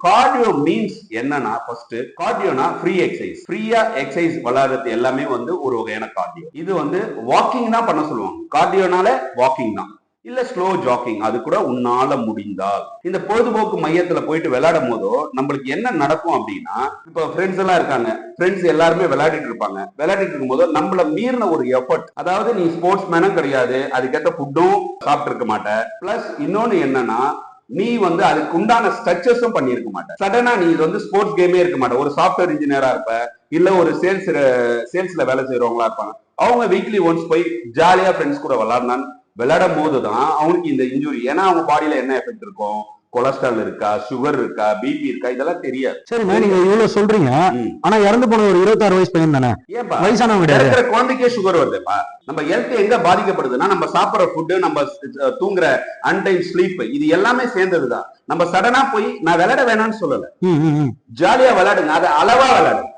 Cardio means என்னன்னா, first கார்டியோனா free exercise. ஃப்ரீயா exercise விளையாடுறது எல்லாமே ஒரு வகையான கார்டியோ. இது வாக்கிங் தான் பண்ண சொல்லுவாங்க. கார்டியோனால வாக்கிங் தான், இல்ல ஸ்லோ ஜாக்கிங், அது கூட உன்னால முடிந்தால். இந்த பொழுதுபோக்கு மையத்துல போயிட்டு விளையாடும் போதோ நம்மளுக்கு என்ன நடக்கும் அப்படின்னா, இப்ப ஃப்ரெண்ட்ஸ் எல்லாம் இருக்காங்க, ஃப்ரெண்ட்ஸ் எல்லாருமே விளையாடிட்டு இருப்பாங்க. விளையாடிட்டு இருக்கும் போது நம்மள மீறின ஒரு எஃபர்ட், அதாவது நீ ஸ்போர்ட்ஸ் மேனும் கிடையாது, அதுக்கேற்ற ஃபுட்டும் சாப்பிட்டு இருக்க மாட்ட, பிளஸ் இன்னொன்னு என்னன்னா நீ அதுக்கு உண்டான ஸ்ட்ரக்சர்ஸும் பண்ணிருக்க மாட்ட. சடனா நீ ஸ்போர்ட்ஸ் கேமே இருக்க மாட்ட. ஒரு சாஃப்ட்வேர் இன்ஜினியரா இருப்ப, இல்ல ஒரு சேல்ஸ்ல வேலை செய்யறவங்களா இருப்பாங்க. அவங்க வீக்லி ஒன்ஸ் போய் ஜாலியா ஃப்ரெண்ட்ஸ் கூட விளையாடும் போதுதான் அவங்களுக்கு இந்த இன்ஜுரி. ஏன்னா அவங்க பாடியில என்ன எஃபெக்ட் இருக்கும், கொலஸ்ட்ரால் இருக்கா, சுகர் இருக்கா, பிபி இருக்கா, இதெல்லாம் தெரியாது. சரிங்க, நீங்க இவ்வளவு சொல்றீங்க, ஆனா இறந்து போன ஒரு 26 வயசு பையன் தானே, ஏன்பா வயசானவங்க இருக்கிற குழந்தைக்கே சுகர் வருதுப்பா. நம்ம ஹெல்த் எங்க பாதிக்கப்படுதுன்னா, நம்ம சாப்பிடுற ஃபுட்டு, நம்ம தூங்குற அன்டைம் ஸ்லீப், இது எல்லாமே சேர்ந்ததுதான். நம்ம சடனா போய் நான் விளையாட வேணாம்னு சொல்லல, ஜாலியா விளையாடுங்க, அதை அளவா விளையாடுங்க.